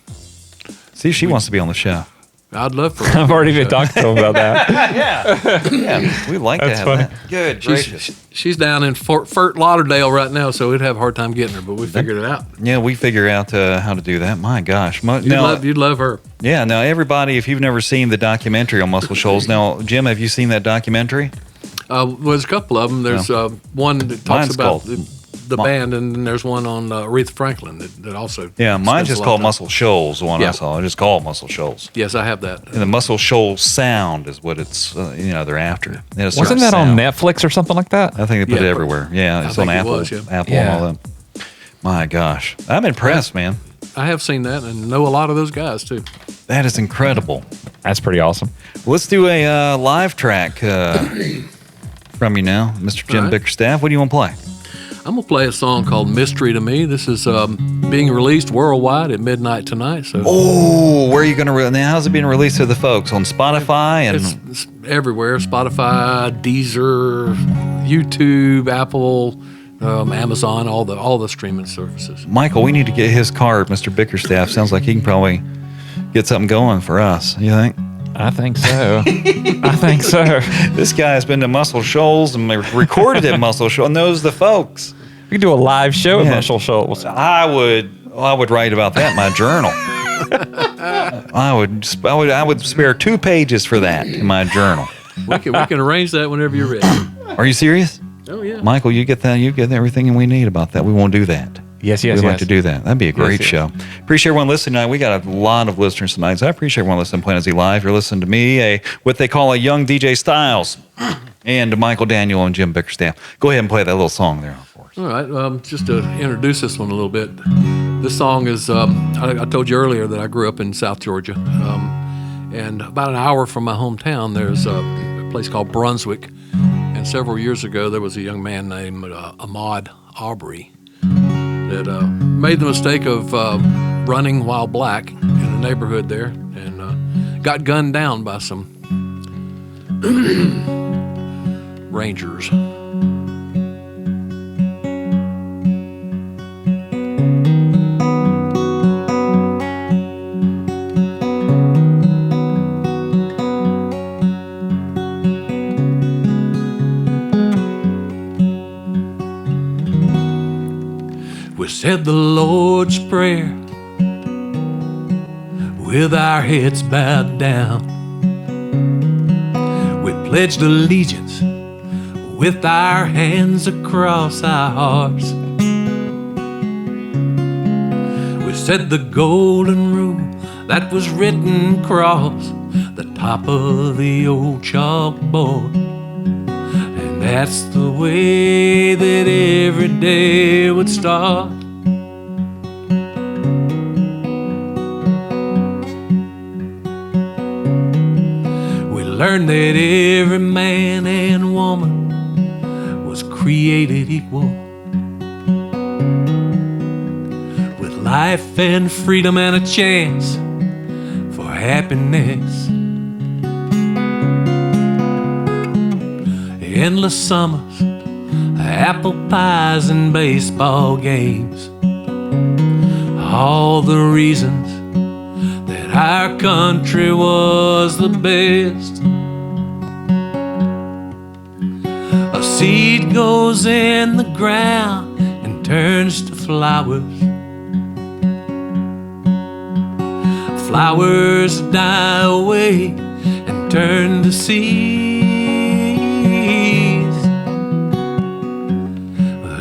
see, she wants to be on the show. I'd love for I've already been talking to him about that. Yeah, we like That's to have funny. that. Good gracious. She's down in Fort Lauderdale right now, so we'd have a hard time getting her, but we figured it out. Yeah, we figure out how to do that. My gosh. You'd love her. Yeah, now everybody, if you've never seen the documentary on Muscle Shoals, now, Jim, have you seen that documentary? Well, there's a couple of them. There's one that talks Mine's about called- the band, and then there's one on Aretha Franklin that also. Yeah, mine's spends just a lot called of time. Muscle Shoals, the one I Yeah. saw. I just called Muscle Shoals. Yes, I have that. And the Muscle Shoals sound is what it's, they're after. They had a certain Wasn't that on sound. Netflix or something like that? I think they put Yeah. it everywhere. Yeah, it's on think it Apple, was, yeah. Apple Yeah. and all that. My gosh. I'm impressed, man. I have seen that and know a lot of those guys too. That is incredible. That's pretty awesome. Let's do a live track from you now, Mr. Jim All right. Bickerstaff. What do you want to play? I'm gonna play a song called "Mystery to Me." This is being released worldwide at midnight tonight. So Oh, where are you going to now? How's it being released to the folks on Spotify and it's everywhere: Spotify, Deezer, YouTube, Apple, Amazon, all the streaming services. Michael? We need to get his card, Mr. Bickerstaff. Sounds like he can probably get something going for us. You think? I think so. I think so. This guy's been to Muscle Shoals and recorded at Muscle Shoals. Knows the folks. We could do a live show Yeah. at Muscle Shoals. I would write about that in my journal. I would spare 2 pages for that in my journal. We can arrange that whenever you're ready. Are you serious? Oh yeah. Michael, you get that? You get everything we need about that. We won't do that. Yes, We'd yes, like yes. to do that. That'd be a great yes. show. Appreciate everyone listening tonight. We got a lot of listeners tonight, so I appreciate everyone listening to Planet Z Live. You're listening to me, what they call a young DJ Styles, and to Michael Daniel and Jim Bickerstaff. Go ahead and play that little song there for us. All right. Just to introduce this one a little bit, this song is. I told you earlier that I grew up in South Georgia, and about an hour from my hometown, there's a place called Brunswick. And several years ago, there was a young man named Ahmaud Arbery that made the mistake of running while black in a neighborhood there and got gunned down by some Rangers. We said the Lord's Prayer with our heads bowed down. We pledged allegiance with our hands across our hearts. We said the golden rule that was written across the top of the old chalkboard. And that's the way that every day would start. We learned that every man and woman was created equal, with life and freedom and a chance for happiness. Endless summers, apple pies and baseball games, all the reasons that our country was the best. A seed goes in the ground and turns to flowers. Flowers die away and turn to seeds.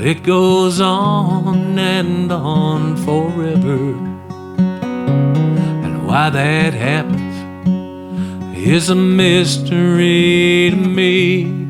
It goes on and on forever. And why that happens is a mystery to me.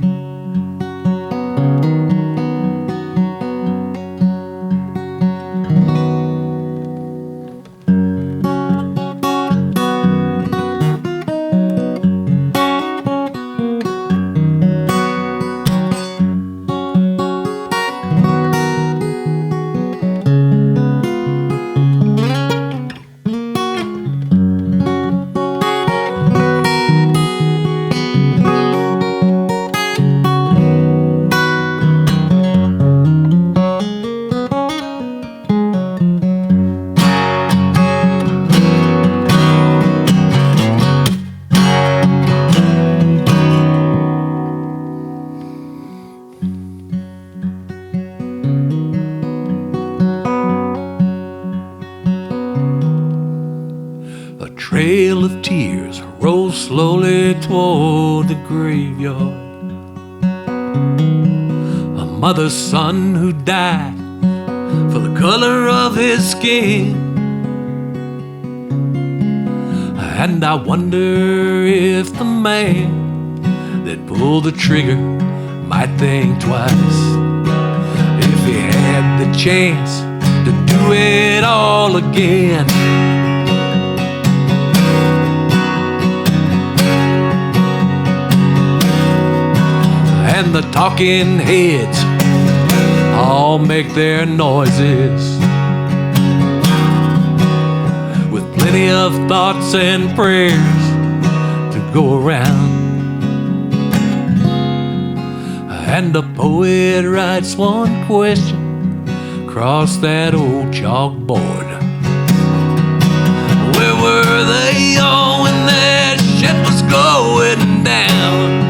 Trail of tears rolls slowly toward the graveyard. A mother's son who died for the color of his skin. And I wonder if the man that pulled the trigger might think twice if he had the chance to do it all again. And the talking heads all make their noises, with plenty of thoughts and prayers to go around. And the poet writes one question across that old chalkboard: where were they all when that shit was going down?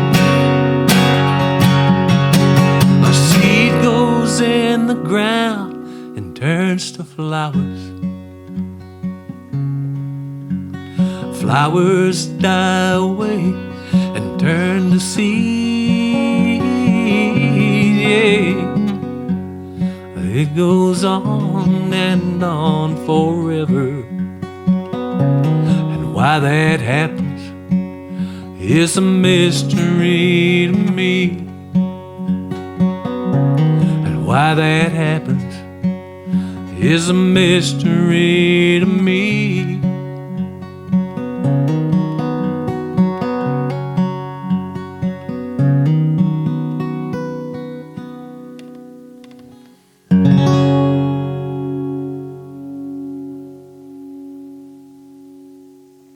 In the ground and turns to flowers. Flowers die away and turn to seed. Yeah. It goes on and on forever. And why that happens is a mystery to me. Why that happens is a mystery to me.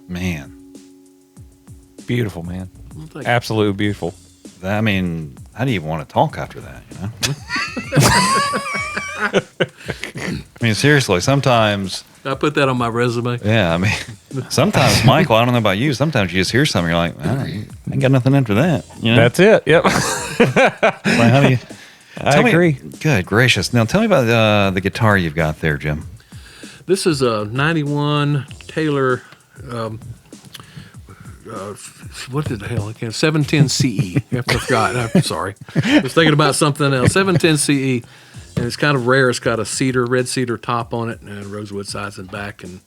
Man. Beautiful, man. Well, Absolutely beautiful. I mean, how do you want to talk after that, you know? I mean, seriously, sometimes... I put that on my resume. Yeah, I mean, sometimes, Michael, I don't know about you, sometimes you just hear something, you're like, I ain't got nothing after that. You know? That's it. Yep. Like, how do you... I agree. Good gracious. Now, tell me about the guitar you've got there, Jim. This is a 91 Taylor... what the hell? I can't. 710 CE. I forgot. I'm sorry. I was thinking about something else. 710 CE, and it's kind of rare. It's got a red cedar top on it, and rosewood sides and back. And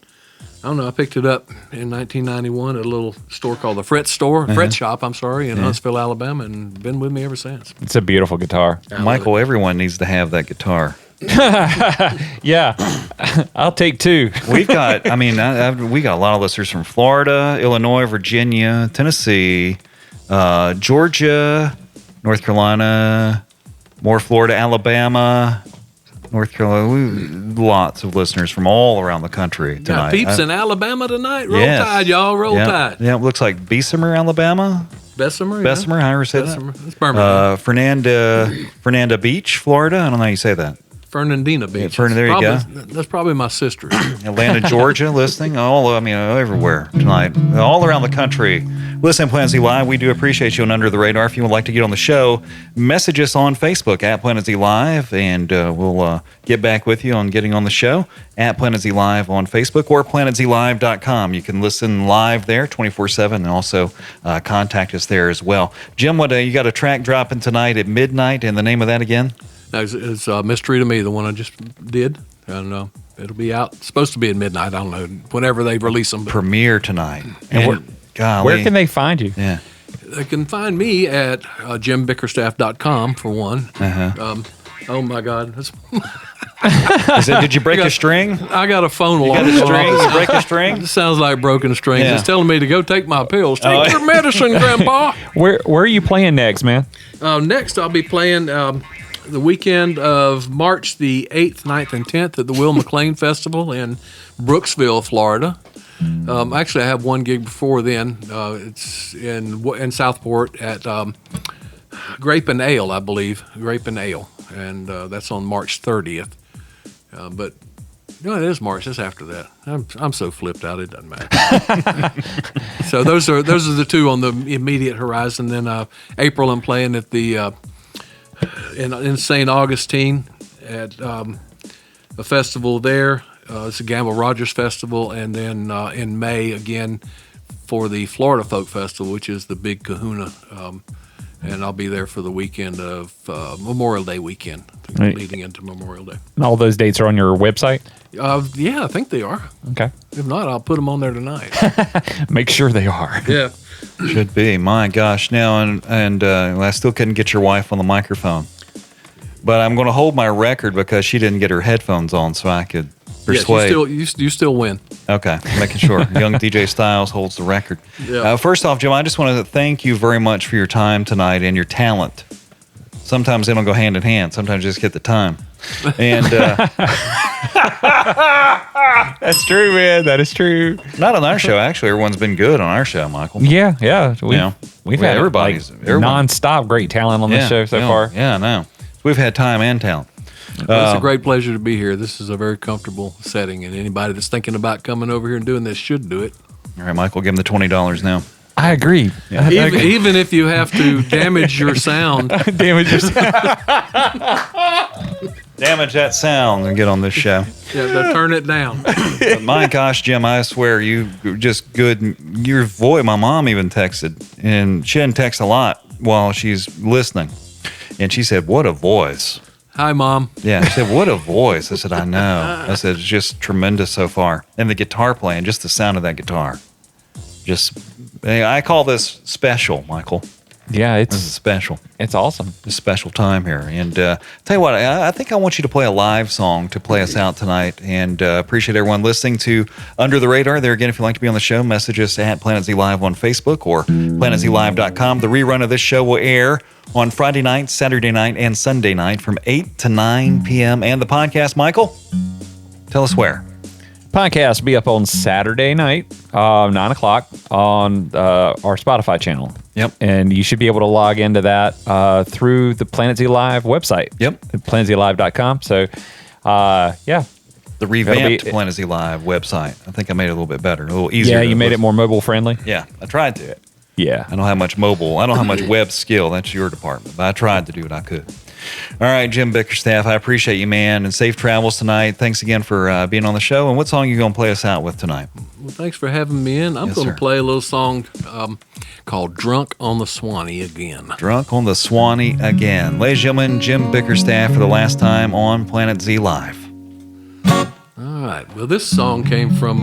I don't know. I picked it up in 1991 at a little store called the Fret Shop. I'm sorry, in Huntsville, Alabama, and been with me ever since. It's a beautiful guitar. Michael, everyone needs to have that guitar. Yeah, I'll take two. We've got, I mean, we got a lot of listeners from Florida, Illinois, Virginia, Tennessee, Georgia, North Carolina, more Florida, Alabama, North Carolina. Lots of listeners from all around the country Got tonight. peeps in Alabama tonight. Roll Yes. Tide, y'all. Roll Yeah. Tide. Yeah, it looks like Bessemer, Alabama. Bessemer. Bessemer, how do you say that? Bessemer. That's Birmingham. Fernanda Beach, Florida. I don't know how you say that. Fernandina Beach. There you go. That's probably my sister. Atlanta, Georgia, listening. Everywhere tonight, all around the country. Listen, Planet Z Live, we do appreciate you on Under the Radar. If you would like to get on the show, message us on Facebook at Planet Z Live, and we'll get back with you on getting on the show at Planet Z Live on Facebook or PlanetZLive.com. You can listen live there 24/7 and also contact us there as well. Jim, you got a track dropping tonight at midnight, and the name of that again? No, it's Mystery to Me, the one I just did. I don't know. It'll be out. It's supposed to be at midnight. I don't know. Whenever they release them. Premiere tonight. And golly. where can they find you? Yeah. They can find me at JimBickerstaff.com for one. Oh my God. Did you break a string? I got a phone You alarm. got a string? Did you break a string? It sounds like broken strings. Yeah. It's telling me to go take my pills. Take your medicine, Grandpa. Where are you playing next, man? Next, I'll be playing the weekend of March the 8th, 9th, and 10th at the Will McLean Festival in Brooksville, Florida. Actually, I have one gig before then. It's in Southport at Grape and Ale, I believe. Grape and Ale. And that's on March 30th. But no, it is March. It's after that. I'm so flipped out. It doesn't matter. So those are the two on the immediate horizon. Then April, I'm playing at the in St. Augustine at a festival there. It's a Gamble Rogers Festival, and then in May again for the Florida Folk Festival, which is the Big Kahuna. And I'll be there for the weekend of Memorial Day weekend, Right. leading into Memorial Day. And all those dates are on your website? Yeah, I think they are. Okay. If not, I'll put them on there tonight. Make sure they are. Yeah. Should be. My gosh. Now, and I still couldn't get your wife on the microphone. But I'm going to hold my record because she didn't get her headphones on so I could persuade. Yes, you still win. Okay, making sure. Young DJ Styles holds the record. Yeah. First off, Jim, I just want to thank you very much for your time tonight and your talent. Sometimes they don't go hand in hand. Sometimes you just get the time. And That's true, man. That is true. not on our show, actually. Everyone's been good on our show, Michael. Yeah. We've had everybody. nonstop great talent on this show so far. Yeah, I know. We've had time and talent. Well, it's a great pleasure to be here. This is a very comfortable setting, and anybody that's thinking about coming over here and doing this should do it. All right, Michael, give him the $20 now. I agree. Even if you have to damage your sound. Damage yourself. Damage that sound and get on this show. Yeah, turn it down. But my gosh, Jim, I swear you just good. Your voice, my mom even texted, and she didn't text a lot while she's listening. And she said, "What a voice." Hi, Mom. Yeah, she said, "What a voice." I said, "I know." I said, "It's just tremendous so far." And the guitar playing, just the sound of that guitar. I call this special, Michael. Yeah, This is special. it's awesome. It's a special time here. And tell you what, I think I want you to play a live song to play us out tonight. And appreciate everyone listening to Under the Radar. There again, if you'd like to be on the show, message us at Planet Z Live on Facebook or PlanetZLive.com. The rerun of this show will air on Friday night, Saturday night, and Sunday night from 8 to 9 p.m. And the podcast, Michael, tell us where. Podcast will be up on Saturday night, 9 o'clock on our Spotify channel. Yep. And you should be able to log into that through the Planet Z Live website. Yep. At PlanetZLive.com. So, yeah. The revamped Planet Z Live website. I think I made it a little bit better, a little easier. Yeah, you made it more mobile friendly. Yeah, I tried to. Yeah. I don't have much web skill. That's your department. But I tried to do what I could. All right, Jim Bickerstaff, I appreciate you, man, and safe travels tonight. Thanks again for being on the show. And what song are you going to play us out with tonight? Well, thanks for having me in. I'm Yes, going sir. to play a little song called Drunk on the Swanee Again. Drunk on the Swanee Again. Ladies and gentlemen, Jim Bickerstaff for the last time on Planet Z Live. All right. Well, this song came from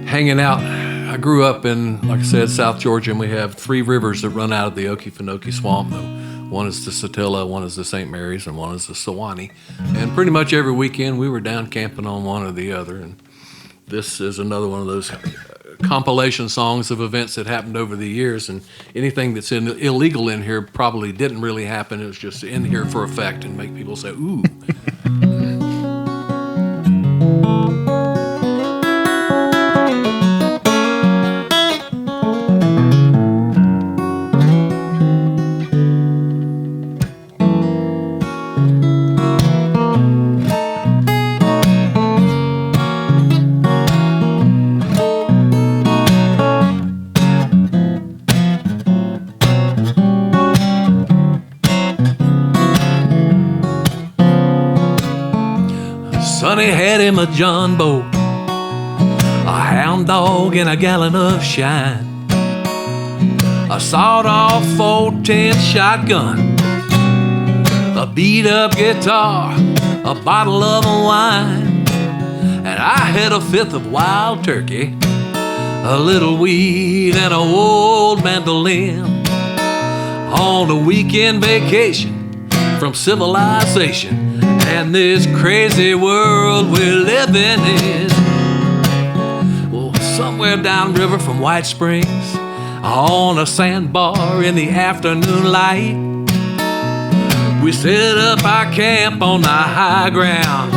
hanging out. I grew up in, like I said, South Georgia, and we have three rivers that run out of the Okefenokee Swamp. One is the Satilla, one is the St. Mary's, and one is the Sewanee. And pretty much every weekend we were down camping on one or the other. And this is another one of those compilation songs of events that happened over the years, and anything that's illegal in here probably didn't really happen. It was just in here for effect and make people say, ooh. Sonny had him a John Bow, a hound dog, and a gallon of shine, a sawed-off 410 shotgun, a beat-up guitar, a bottle of wine, and I had a fifth of wild turkey, a little weed, and an old mandolin. On a weekend vacation from civilization and this crazy world we're living in. Well, somewhere downriver from White Springs, on a sandbar in the afternoon light, we set up our camp on the high ground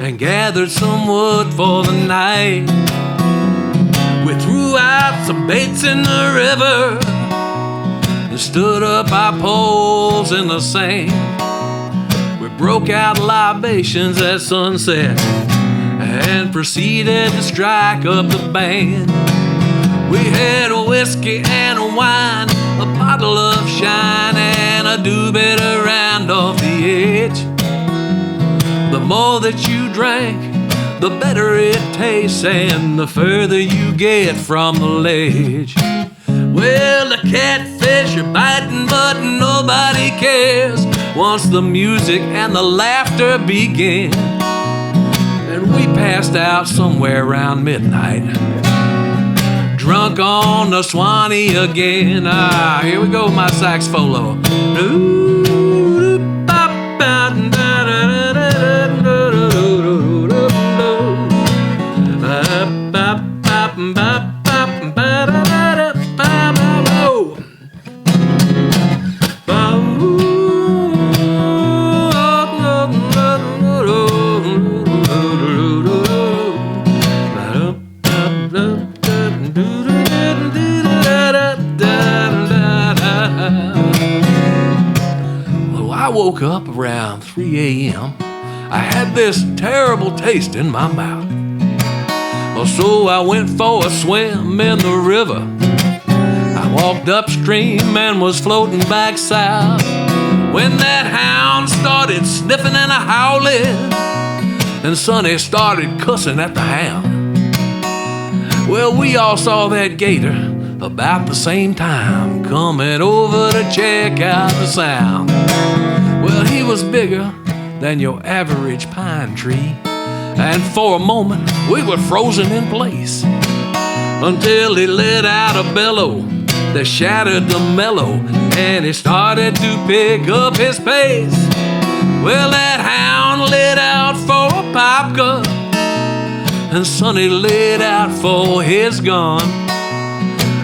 and gathered some wood for the night. We threw out some baits in the river and stood up our poles in the sand. Broke out libations at sunset and proceeded to strike up the band. We had a whiskey and a wine, a bottle of shine, and a do-bit around off the edge. The more that you drank, the better it tastes, and the further you get from the ledge. Well, the catfish are biting, but nobody cares once the music and the laughter began. And we passed out somewhere around midnight, drunk on the Swanee again. Ah, here we go, my saxophone. I woke up around 3 a.m. I had this terrible taste in my mouth. Well, so I went for a swim in the river. I walked upstream and was floating back south when that hound started sniffing and howling, and Sonny started cussing at the hound. Well, we all saw that gator about the same time coming over to check out the sound. Well, he was bigger than your average pine tree, and for a moment we were frozen in place until he let out a bellow that shattered the mellow, and he started to pick up his pace. Well, that hound lit out for a pop gun, and Sonny lit out for his gun.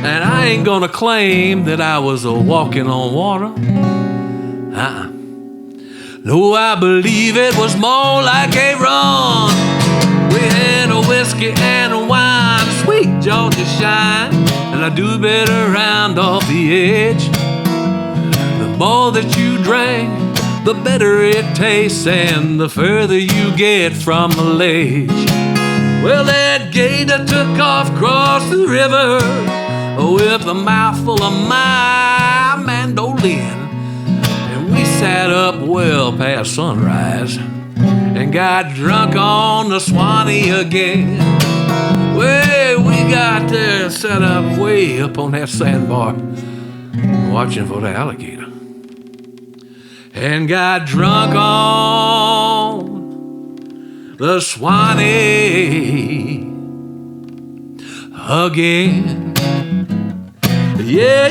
And I ain't gonna claim that I was walking on water. No, I believe it was more like a run. We had a whiskey and a wine, sweet Georgia shine, and I do better round off the edge. The more that you drink, the better it tastes, and the further you get from the ledge. Well, that gator took off across the river with a mouthful of my mandolin. We sat up well past sunrise and got drunk on the Swanee again. Well, we got there set up way up on that sandbar watching for the alligator, and got drunk on the Swanee again. Yeah,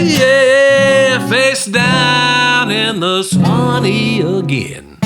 face down in the Swanee again.